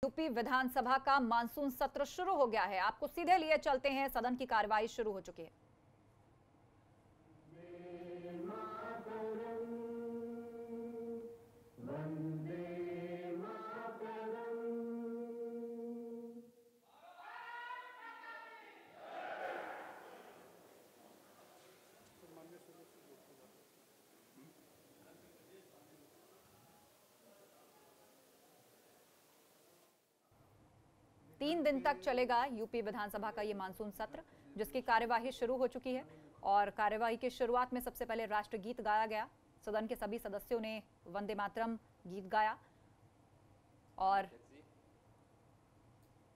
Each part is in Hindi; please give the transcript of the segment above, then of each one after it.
यूपी विधानसभा का मानसून सत्र शुरू हो गया है। आपको सीधे लिए चलते हैं, सदन की कार्यवाही शुरू हो चुकी है। तीन दिन तक चलेगा यूपी विधानसभा का ये मानसून सत्र, जिसकी कार्यवाही शुरू हो चुकी है। और कार्यवाही की शुरुआत में सबसे पहले राष्ट्रगीत गाया गया। सदन के सभी सदस्यों ने वंदे मातरम गीत गाया। और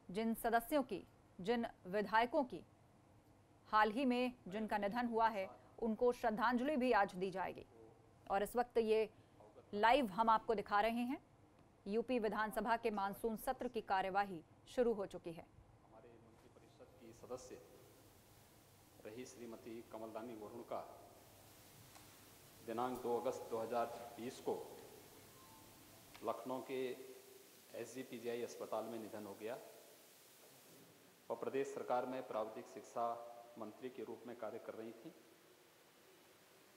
जिन विधायकों की हाल ही में जिनका निधन हुआ है, उनको श्रद्धांजलि भी आज दी जाएगी। और इस वक्त ये लाइव हम आपको दिखा रहे हैं, यूपी विधानसभा के मानसून सत्र की कार्यवाही शुरू हो चुकी है। हमारे मंत्रिपरिषद की सदस्य रही श्रीमती कमलरानी वरुण का दिनांक 2 अगस्त 2020 को लखनऊ के SGPGI अस्पताल में निधन हो गया। वह प्रदेश सरकार में प्राविधिक शिक्षा मंत्री के रूप में कार्य कर रही थी।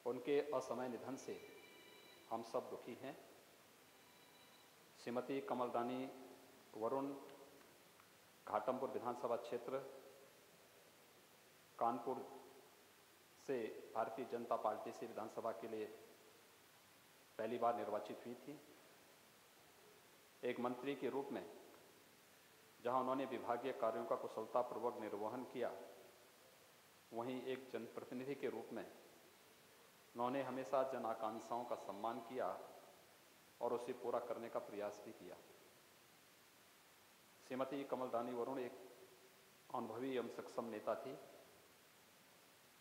उनके असमय निधन से हम सब दुखी हैं। श्रीमती कमलरानी वरुण घाटमपुर विधानसभा क्षेत्र कानपुर से भारतीय जनता पार्टी से विधानसभा के लिए पहली बार निर्वाचित हुई थी। एक मंत्री के रूप में जहां उन्होंने विभागीय कार्यों का कुशलतापूर्वक निर्वहन किया, वहीं एक जनप्रतिनिधि के रूप में उन्होंने हमेशा जन आकांक्षाओं का सम्मान किया और उसे पूरा करने का प्रयास भी किया। श्रीमती कमलरानी वरुण एक अनुभवी एवं सक्षम नेता थी।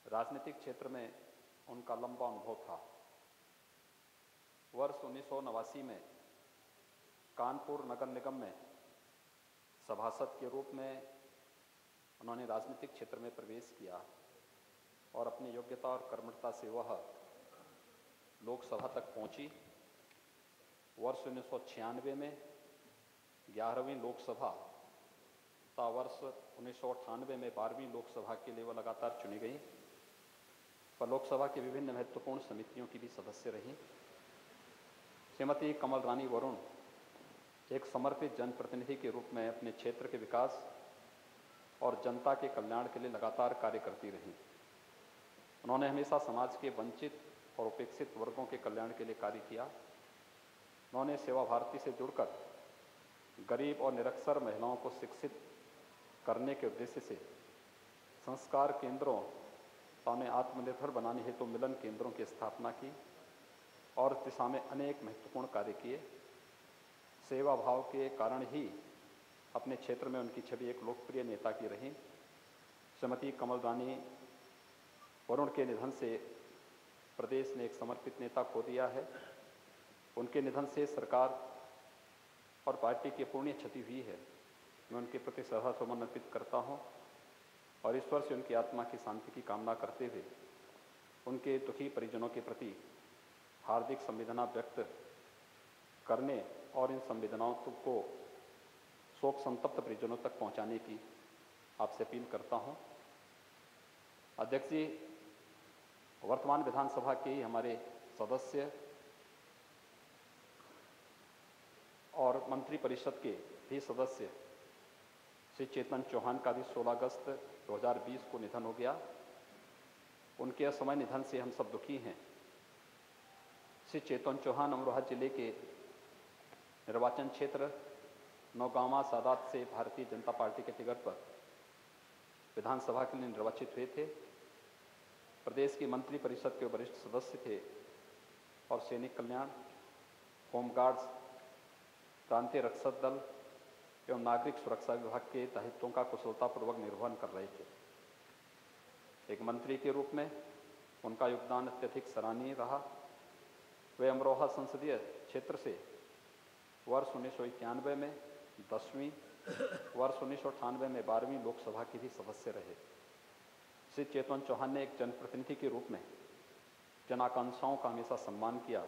राजनीतिक क्षेत्र में उनका लंबा अनुभव था। वर्ष 1989 में कानपुर नगर निगम में सभासद के रूप में उन्होंने राजनीतिक क्षेत्र में प्रवेश किया और अपनी योग्यता और कर्मठता से वह लोकसभा तक पहुंची। वर्ष 1996 में 11वीं लोकसभा तथा वर्ष 1998 में 12वीं लोकसभा के लिए वह लगातार चुनी गई। पर लोकसभा की विभिन्न महत्वपूर्ण समितियों की भी सदस्य रहीं। श्रीमती कमलरानी वरुण एक समर्पित जनप्रतिनिधि के रूप में अपने क्षेत्र के विकास और जनता के कल्याण के लिए लगातार कार्य करती रहीं। उन्होंने हमेशा समाज के वंचित और उपेक्षित वर्गों के कल्याण के लिए कार्य किया। उन्होंने सेवा भारती से जुड़कर गरीब और निरक्षर महिलाओं को शिक्षित करने के उद्देश्य से संस्कार केंद्रों और उन्हें आत्मनिर्भर बनाने हेतु मिलन केंद्रों की स्थापना की और इस दिशा में अनेक महत्वपूर्ण कार्य किए। सेवा भाव के कारण ही अपने क्षेत्र में उनकी छवि एक लोकप्रिय नेता की रही। श्रीमती कमलरानी वरुण के निधन से प्रदेश ने एक समर्पित नेता खो दिया है। उनके निधन से सरकार और पार्टी की पूर्ण क्षति हुई है। मैं उनके प्रति श्रद्धासुमन अर्पित करता हूं और ईश्वर से उनकी आत्मा की शांति की कामना करते हुए उनके दुखी परिजनों के प्रति हार्दिक संवेदना व्यक्त करने और इन संवेदनाओं को शोक संतप्त परिजनों तक पहुंचाने की आपसे अपील करता हूं। अध्यक्ष जी, वर्तमान विधानसभा के हमारे सदस्य और मंत्रिपरिषद के भी सदस्य श्री चेतन चौहान का भी 16 अगस्त 2020 को निधन हो गया। उनके असमय निधन से हम सब दुखी हैं। श्री चेतन चौहान अमरोहा जिले के निर्वाचन क्षेत्र नौगांवा सादात से भारतीय जनता पार्टी के टिकट पर विधानसभा के लिए निर्वाचित हुए थे। प्रदेश की मंत्रिपरिषद के वरिष्ठ सदस्य थे और सैनिक कल्याण, होमगार्ड्स, प्रांतीय रक्षक दल एवं नागरिक सुरक्षा विभाग के दायित्वों का कुशलतापूर्वक निर्वहन कर रहे थे। एक मंत्री के रूप में उनका योगदान अत्यधिक सराहनीय रहा। वे अमरोहा संसदीय क्षेत्र से वर्ष 1991 में 10वीं, वर्ष 1998 में 12वीं लोकसभा के भी सदस्य रहे। श्री चेतन चौहान ने एक जनप्रतिनिधि के रूप में जन आकांक्षाओं का हमेशा सम्मान किया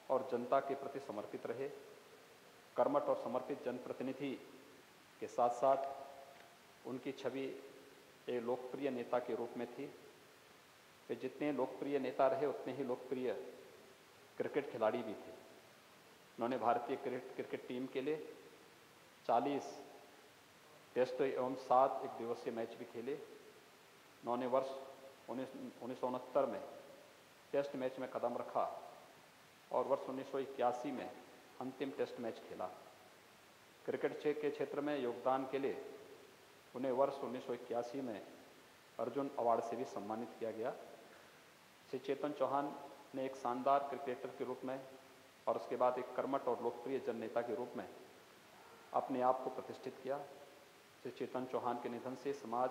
और जनता के प्रति समर्पित रहे। कर्मठ और समर्पित जनप्रतिनिधि के साथ साथ उनकी छवि एक लोकप्रिय नेता के रूप में थी। वे जितने लोकप्रिय नेता रहे उतने ही लोकप्रिय क्रिकेट खिलाड़ी भी थे। उन्होंने भारतीय क्रिकेट टीम के लिए 40 टेस्ट एवं 7 एक दिवसीय मैच भी खेले। उन्होंने वर्ष 1969 में टेस्ट मैच में कदम रखा और वर्ष 1981 में अंतिम टेस्ट मैच खेला। क्रिकेट के क्षेत्र में योगदान के लिए उन्हें वर्ष 1981 में अर्जुन अवार्ड से भी सम्मानित किया गया। श्री चेतन चौहान ने एक शानदार क्रिकेटर के रूप में और उसके बाद एक कर्मठ और लोकप्रिय जननेता के रूप में अपने आप को प्रतिष्ठित किया। श्री चेतन चौहान के निधन से समाज,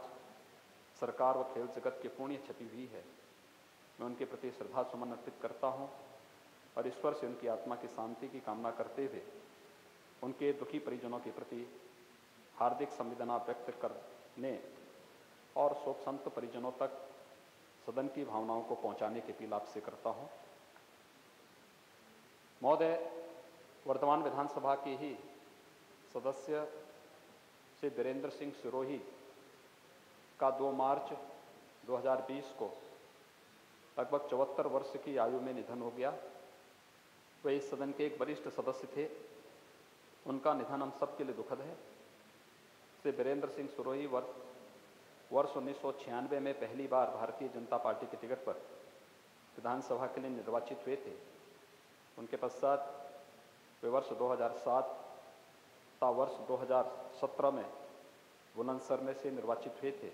सरकार व खेल जगत की पूर्ण क्षति हुई है। मैं उनके प्रति श्रद्धा सुमन अर्पित करता हूँ और ईश्वर से उनकी आत्मा की शांति की कामना करते हुए उनके दुखी परिजनों के प्रति हार्दिक संवेदना व्यक्त करने और शोक संत परिजनों तक सदन की भावनाओं को पहुंचाने की अपील आपसे करता हूं। महोदय, वर्तमान विधानसभा के ही सदस्य श्री वीरेंद्र सिंह सिरोही का 2 मार्च 2020 को लगभग 74 वर्ष की आयु में निधन हो गया। वे इस सदन के एक वरिष्ठ सदस्य थे। उनका निधन हम सब के लिए दुखद है। श्री वीरेंद्र सिंह सिरोही वर्ष 1996 में पहली बार भारतीय जनता पार्टी के टिकट पर विधानसभा के लिए निर्वाचित हुए थे। उनके पश्चात वे वर्ष 2007 तथा वर्ष 2017 में बुलंदशहर में से निर्वाचित हुए थे।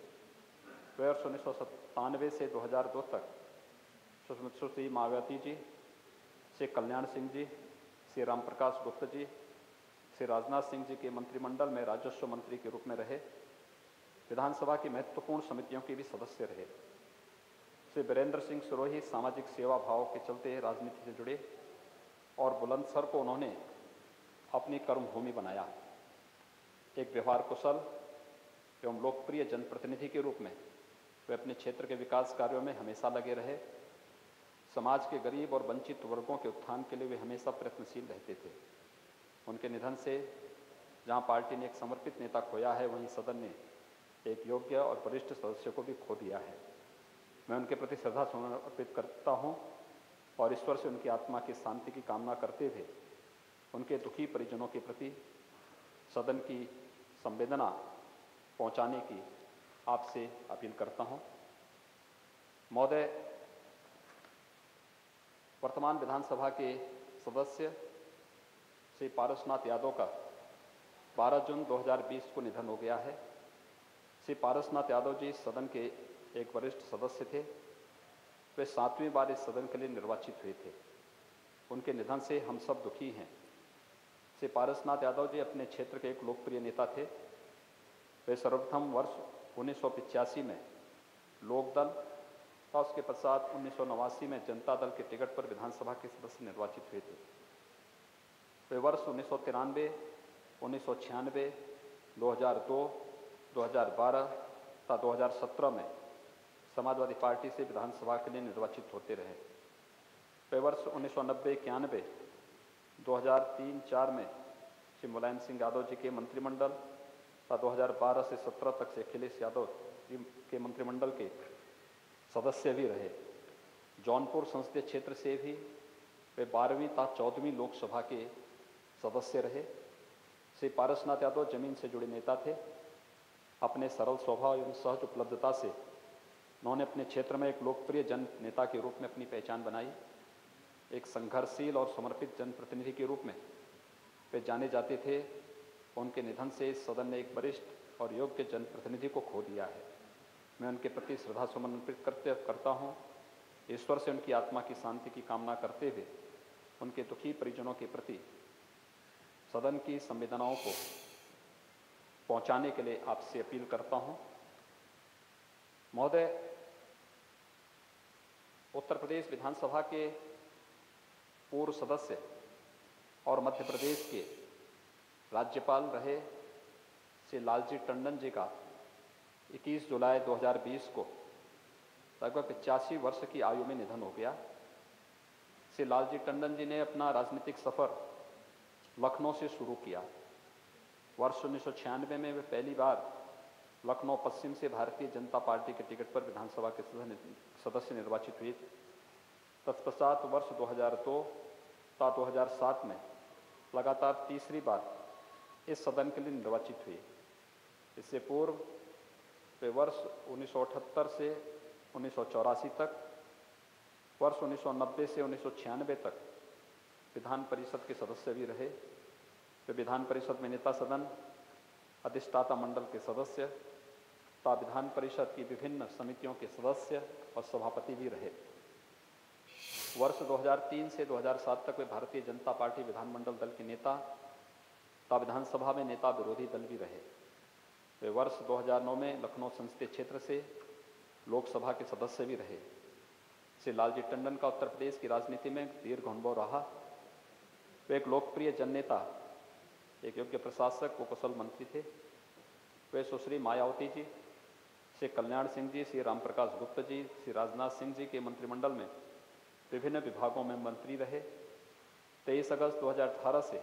वे वर्ष 1997 से 2002 तक सुश्री मायावती जी, श्री कल्याण सिंह जी, श्री राम प्रकाश गुप्ता जी, श्री राजनाथ सिंह जी के मंत्रिमंडल में राजस्व मंत्री के रूप में रहे। विधानसभा की महत्वपूर्ण समितियों के भी सदस्य रहे। श्री वीरेंद्र सिंह सिरोही सामाजिक सेवा भाव के चलते राजनीति से जुड़े और बुलंदशहर को उन्होंने अपनी कर्मभूमि बनाया। एक व्यवहार कुशल एवं लोकप्रिय जनप्रतिनिधि के रूप में वे अपने क्षेत्र के विकास कार्यों में हमेशा लगे रहे। समाज के गरीब और वंचित वर्गों के उत्थान के लिए वे हमेशा प्रयत्नशील रहते थे। उनके निधन से जहां पार्टी ने एक समर्पित नेता खोया है, वहीं सदन ने एक योग्य और वरिष्ठ सदस्य को भी खो दिया है। मैं उनके प्रति श्रद्धा सुमन अर्पित करता हूं और ईश्वर से उनकी आत्मा की शांति की कामना करते हुए उनके दुखी परिजनों के प्रति सदन की संवेदना पहुंचाने की आपसे अपील करता हूं। महोदय, वर्तमान विधानसभा के सदस्य श्री पारसनाथ यादव का 12 जून 2020 को निधन हो गया है। श्री पारसनाथ यादव जी सदन के एक वरिष्ठ सदस्य थे। वे 7वीं बार इस सदन के लिए निर्वाचित हुए थे। उनके निधन से हम सब दुखी हैं। श्री पारसनाथ यादव जी अपने क्षेत्र के एक लोकप्रिय नेता थे। वे सर्वप्रथम वर्ष 1985 में लोकदल और उसके पश्चात 1989 में जनता दल के टिकट पर विधानसभा के सदस्य निर्वाचित हुए थे। वे वर्ष 1993, 1996, 2002, 2012 तथा 2017 में समाजवादी पार्टी से विधानसभा के लिए निर्वाचित होते रहे। वे वर्ष 1990-91, 2003-04 में श्री मुलायम सिंह यादव जी के मंत्रिमंडल तथा 2012 से 17 तक से अखिलेश यादव जी के मंत्रिमंडल के सदस्य भी रहे। जौनपुर संसदीय क्षेत्र से भी वे 12वीं तथा 14वीं लोकसभा के सदस्य रहे। श्री पारसनाथ यादव जमीन से जुड़े नेता थे। अपने सरल स्वभाव एवं सहज उपलब्धता से उन्होंने अपने क्षेत्र में एक लोकप्रिय जन नेता के रूप में अपनी पहचान बनाई। एक संघर्षशील और समर्पित जनप्रतिनिधि के रूप में वे जाने जाते थे। उनके निधन से इस सदन ने एक वरिष्ठ और योग्य जनप्रतिनिधि को खो दिया है। मैं उनके प्रति श्रद्धा सुमन अर्पित करता हूँ। ईश्वर से उनकी आत्मा की शांति की कामना करते हुए उनके दुखी परिजनों के प्रति सदन की संवेदनाओं को पहुंचाने के लिए आपसे अपील करता हूं। महोदय, उत्तर प्रदेश विधानसभा के पूर्व सदस्य और मध्य प्रदेश के राज्यपाल रहे श्री लालजी टंडन जी का 21 जुलाई 2020 को लगभग 85 वर्ष की आयु में निधन हो गया। श्री लालजी टंडन जी ने अपना राजनीतिक सफर लखनऊ से शुरू किया। वर्ष 1996 में वे पहली बार लखनऊ पश्चिम से भारतीय जनता पार्टी के टिकट पर विधानसभा के सदस्य निर्वाचित हुए। तत्पश्चात वर्ष 2002 तथा 2007 में लगातार तीसरी बार इस सदन के लिए निर्वाचित हुए। इससे पूर्व वे वर्ष 1978 से 1984 तक, वर्ष 1990 से 1996 तक विधान परिषद के सदस्य भी रहे। वे विधान परिषद में नेता सदन, अधिष्ठाता मंडल के सदस्य तथा विधान परिषद की विभिन्न समितियों के सदस्य और सभापति भी रहे। वर्ष 2003 से 2007 तक वे भारतीय जनता पार्टी विधानमंडल दल के नेता तथा विधानसभा में नेता विरोधी दल भी रहे। वे वर्ष 2009 में लखनऊ संसदीय क्षेत्र से लोकसभा के सदस्य भी रहे। श्री लालजी टंडन का उत्तर प्रदेश की राजनीति में दीर्घ अनुभव रहा। वे एक लोकप्रिय जननेता, एक योग्य प्रशासक व कुशल मंत्री थे। वे सुश्री मायावती जी, श्री कल्याण सिंह जी, श्री राम प्रकाश गुप्ता जी, श्री राजनाथ सिंह जी के मंत्रिमंडल में विभिन्न विभागों में मंत्री रहे। 23 अगस्त 2018 से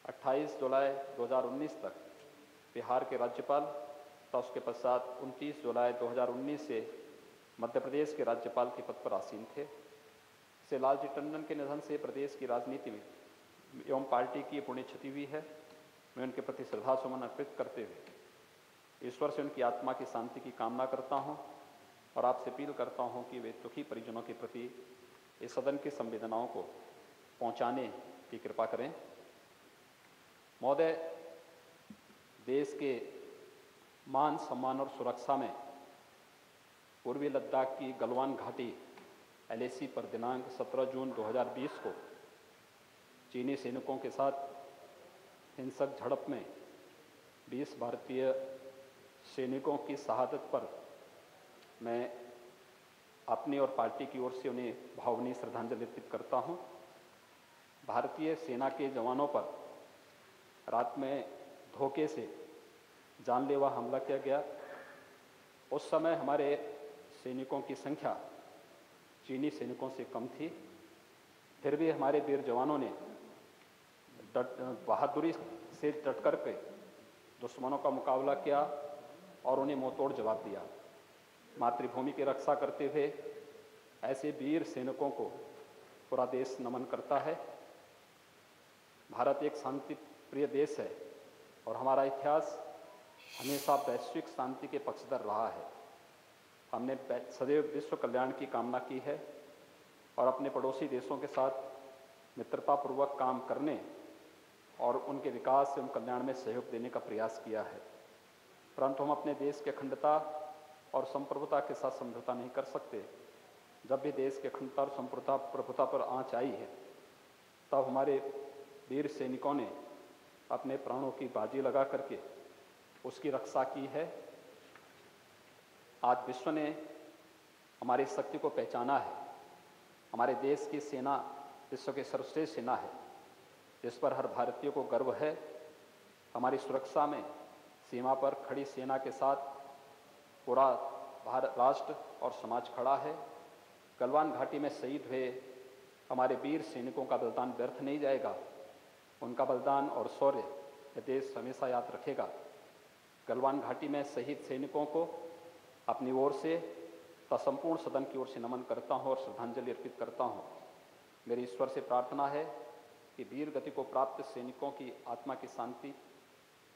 28 जुलाई 2019 तक बिहार के राज्यपाल तथा उसके पश्चात 29 जुलाई 2019 से मध्य प्रदेश के राज्यपाल के पद पर आसीन थे। श्री लालजी टंडन के निधन से प्रदेश की राजनीति में एवं पार्टी की पुण्य क्षति हुई है। मैं उनके प्रति श्रद्धा सुमन अर्पित करते हुए ईश्वर से उनकी आत्मा की शांति की कामना करता हूं और आपसे अपील करता हूं कि वे दुखी परिजनों के प्रति इस सदन की संवेदनाओं को पहुंचाने की कृपा करें। महोदय, देश के मान, सम्मान और सुरक्षा में पूर्वी लद्दाख की गलवान घाटी LAC पर दिनांक 17 जून 2020 को चीनी सैनिकों के साथ हिंसक झड़प में 20 भारतीय सैनिकों की शहादत पर मैं अपनी और पार्टी की ओर से उन्हें भावनीय श्रद्धांजलि अर्पित करता हूं। भारतीय सेना के जवानों पर रात में धोखे से जानलेवा हमला किया गया। उस समय हमारे सैनिकों की संख्या चीनी सैनिकों से कम थी, फिर भी हमारे वीर जवानों ने बहादुरी से डट कर के दुश्मनों का मुकाबला किया और उन्हें मुंहतोड़ जवाब दिया। मातृभूमि की रक्षा करते हुए ऐसे वीर सैनिकों को पूरा देश नमन करता है। भारत एक शांति प्रिय देश है और हमारा इतिहास हमेशा वैश्विक शांति के पक्षधर रहा है। हमने सदैव विश्व कल्याण की कामना की है और अपने पड़ोसी देशों के साथ मित्रतापूर्वक काम करने और उनके विकास एवं कल्याण में सहयोग देने का प्रयास किया है। परंतु हम अपने देश की अखंडता और संप्रभुता के साथ समझौता नहीं कर सकते। जब भी देश की अखंडता और संप्रभुता पर आंच आई है, तब हमारे वीर सैनिकों ने अपने प्राणों की बाजी लगा करके उसकी रक्षा की है। आज विश्व ने हमारी शक्ति को पहचाना है। हमारे देश की सेना विश्व की सर्वश्रेष्ठ सेना है, जिस पर हर भारतीय को गर्व है। हमारी सुरक्षा में सीमा पर खड़ी सेना के साथ पूरा भारत राष्ट्र और समाज खड़ा है। गलवान घाटी में शहीद हुए हमारे वीर सैनिकों का बलिदान व्यर्थ नहीं जाएगा। उनका बलिदान और शौर्य यह देश हमेशा याद रखेगा। गलवान घाटी में शहीद सैनिकों को अपनी ओर से तथा संपूर्ण सदन की ओर से नमन करता हूं और श्रद्धांजलि अर्पित करता हूं। मेरी ईश्वर से प्रार्थना है कि वीर गति को प्राप्त सैनिकों की आत्मा की शांति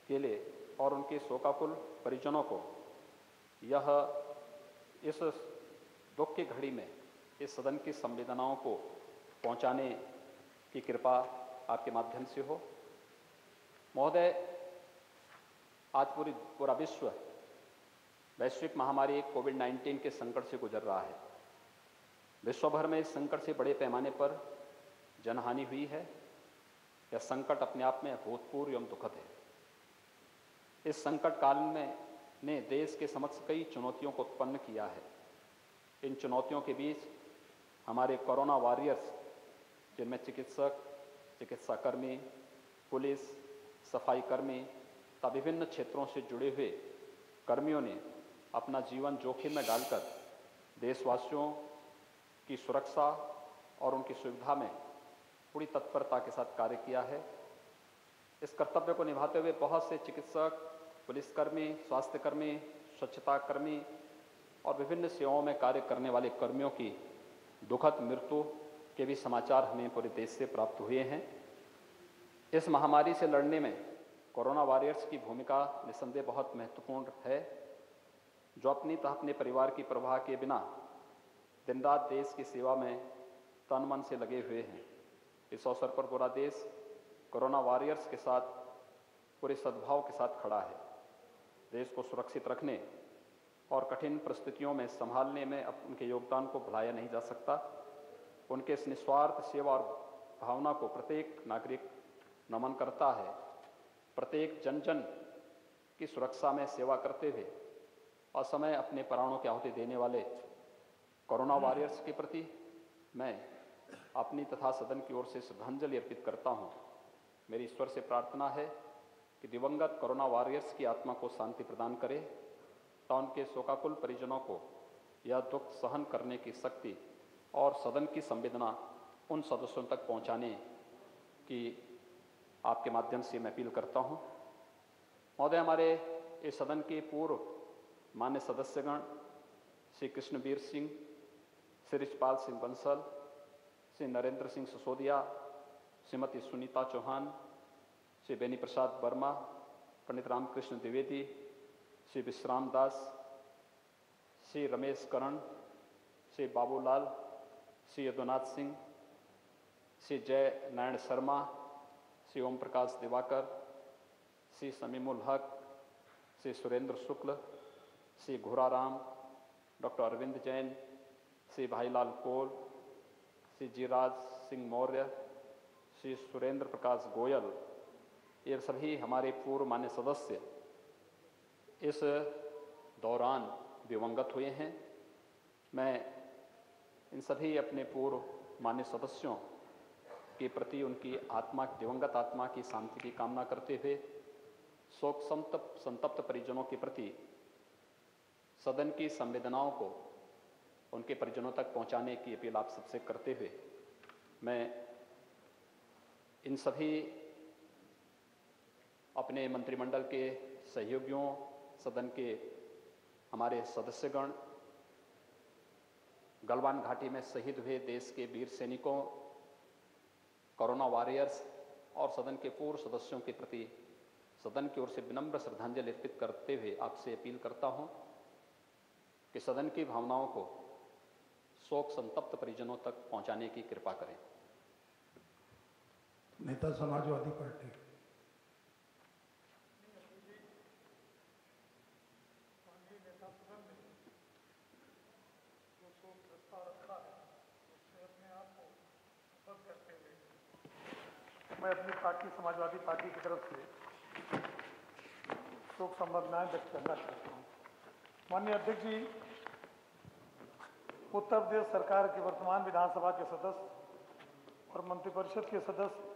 के लिए और उनके शोकाकुल परिजनों को इस दुख की घड़ी में इस सदन की संवेदनाओं को पहुंचाने की कृपा आपके माध्यम से हो। महोदय, आज पूरा विश्व वैश्विक महामारी कोविड-19 के संकट से गुजर रहा है। विश्व भर में इस संकट से बड़े पैमाने पर जनहानि हुई है। यह संकट अपने आप में अभूतपूर्व एवं दुखद है। इस संकट काल में ने देश के समक्ष कई चुनौतियों को उत्पन्न किया है। इन चुनौतियों के बीच हमारे कोरोना वॉरियर्स, जिनमें चिकित्सक, चिकित्साकर्मी, पुलिस, सफाई कर्मी तथा विभिन्न क्षेत्रों से जुड़े हुए कर्मियों ने अपना जीवन जोखिम में डालकर देशवासियों की सुरक्षा और उनकी सुविधा में पूरी तत्परता के साथ कार्य किया है। इस कर्तव्य को निभाते हुए बहुत से चिकित्सक, पुलिसकर्मी, स्वास्थ्यकर्मी, स्वच्छता कर्मी और विभिन्न सेवाओं में कार्य करने वाले कर्मियों की दुखद मृत्यु के भी समाचार हमें पूरे देश से प्राप्त हुए हैं। इस महामारी से लड़ने में कोरोना वॉरियर्स की भूमिका निस्संदेह बहुत महत्वपूर्ण है, जो अपनी तथा अपने परिवार की परवाह के बिना दिन रात देश की सेवा में तन मन से लगे हुए हैं। इस अवसर पर पूरा देश कोरोना वॉरियर्स के साथ पूरे सद्भाव के साथ खड़ा है। देश को सुरक्षित रखने और कठिन परिस्थितियों में संभालने में उनके योगदान को भुलाया नहीं जा सकता। उनके इस निस्वार्थ सेवा और भावना को प्रत्येक नागरिक नमन करता है। प्रत्येक जन जन की सुरक्षा में सेवा करते हुए असमय अपने प्राणों की आहुति देने वाले कोरोना वॉरियर्स के प्रति मैं अपनी तथा सदन की ओर से श्रद्धांजलि अर्पित करता हूं। मेरी ईश्वर से प्रार्थना है कि दिवंगत कोरोना वॉरियर्स की आत्मा को शांति प्रदान करे तथा उनके शोकाकुल परिजनों को यह दुख सहन करने की शक्ति और सदन की संवेदना उन सदस्यों तक पहुंचाने की आपके माध्यम से मैं अपील करता हूं। महोदय, हमारे इस सदन के पूर्व मान्य सदस्यगण श्री कृष्णवीर सिंह, श्री रिचपाल सिंह बंसल, श्री नरेंद्र सिंह सिसोदिया, श्रीमती सुनीता चौहान, श्री बेनी प्रसाद वर्मा, पंडित रामकृष्ण द्विवेदी, श्री विश्राम दास, श्री रमेश करण, श्री बाबूलाल, श्री यदुनाथ सिंह, श्री जय नारायण शर्मा, श्री ओम प्रकाश दिवाकर, श्री समीमुल हक, श्री सुरेंद्र शुक्ल, श्री घोराराम, डॉक्टर अरविंद जैन, श्री भाईलाल कोल, श्री जीराज सिंह मौर्य, श्री सुरेंद्र प्रकाश गोयल, ये सभी हमारे पूर्व मान्य सदस्य इस दौरान दिवंगत हुए हैं। मैं इन सभी अपने पूर्व मान्य सदस्यों के प्रति उनकी आत्मा, दिवंगत आत्मा की शांति की कामना करते हुए शोक संतप्त परिजनों के प्रति सदन की संवेदनाओं को उनके परिजनों तक पहुंचाने की अपील आप सबसे करते हुए मैं इन सभी अपने मंत्रिमंडल के सहयोगियों, सदन के हमारे सदस्यगण, गलवान घाटी में शहीद हुए देश के वीर सैनिकों, कोरोना वॉरियर्स और सदन के पूर्व सदस्यों के प्रति सदन की ओर से विनम्र श्रद्धांजलि अर्पित करते हुए आपसे अपील करता हूं कि सदन की भावनाओं को शोक संतप्त परिजनों तक पहुंचाने की कृपा करें। नेता समाजवादी पार्टी। मैं अपनी पार्टी समाजवादी पार्टी की तरफ से शोक संवेदनाएं व्यक्त करना चाहता हूँ। माननीय अध्यक्ष जी, उत्तर प्रदेश सरकार के वर्तमान विधानसभा के सदस्य और मंत्रिपरिषद के सदस्य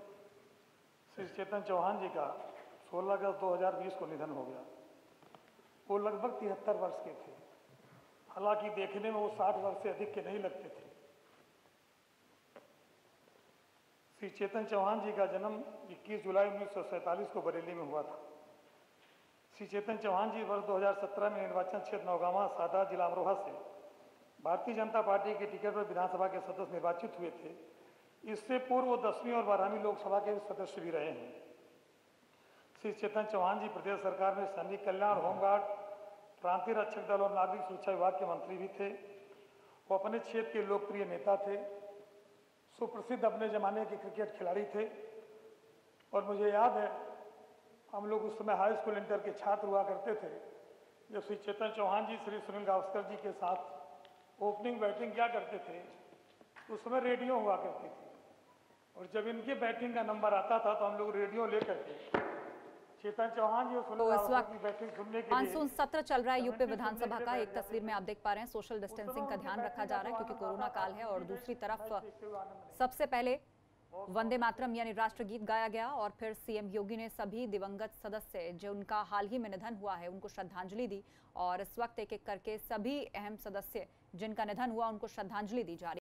श्री चेतन चौहान जी का 16 अगस्त 2020 को निधन हो गया। वो लगभग 73 वर्ष के थे। हालांकि देखने में वो 60 वर्ष से अधिक के नहीं लगते थे। श्री चेतन चौहान जी का जन्म 21 जुलाई 1947 को बरेली में हुआ था। श्री चेतन चौहान जी वर्ष 2017 में निर्वाचन क्षेत्र नौगांवा सादा जिला अमरोहा से भारतीय जनता पार्टी के टिकट पर विधानसभा के सदस्य निर्वाचित हुए थे। इससे पूर्व वो 10वीं और 12वीं लोकसभा के सदस्य भी रहे हैं। श्री चेतन चौहान जी प्रदेश सरकार में सैनिक कल्याण, होमगार्ड, प्रांतीय रक्षक दल और नागरिक सुरक्षा विभाग के मंत्री भी थे। वो अपने क्षेत्र के लोकप्रिय नेता थे। सुप्रसिद्ध अपने जमाने के क्रिकेट खिलाड़ी थे। और मुझे याद है, हम लोग उस समय हाई स्कूल इंटर के छात्र हुआ करते थे। जब श्री चेतन चौहान जी श्री सुनील गावस्कर जी के साथ ओपनिंग बैटिंग क्या करते थे, उस समय रेडियो हुआ करती थी। और जब इनके बैटिंग का नंबर आता था तो हम लोग रेडियो लेकर के चेतन चौहान जी और सुनील गावस्कर की बैटिंग सुनने के लिए। मानसून सत्र चल रहा है यूपी विधानसभा का। एक तस्वीर में आप देख पा रहे हैं, सोशल डिस्टेंसिंग का ध्यान रखा जा रहा है क्योंकि कोरोना काल है। और दूसरी तरफ सबसे पहले वंदे मातरम यानी राष्ट्रगीत गाया गया और फिर सीएम योगी ने सभी दिवंगत सदस्य जो उनका हाल ही में निधन हुआ है उनको श्रद्धांजलि दी। और इस वक्त एक एक करके सभी अहम सदस्य जिनका निधन हुआ उनको श्रद्धांजलि दी जा रही है।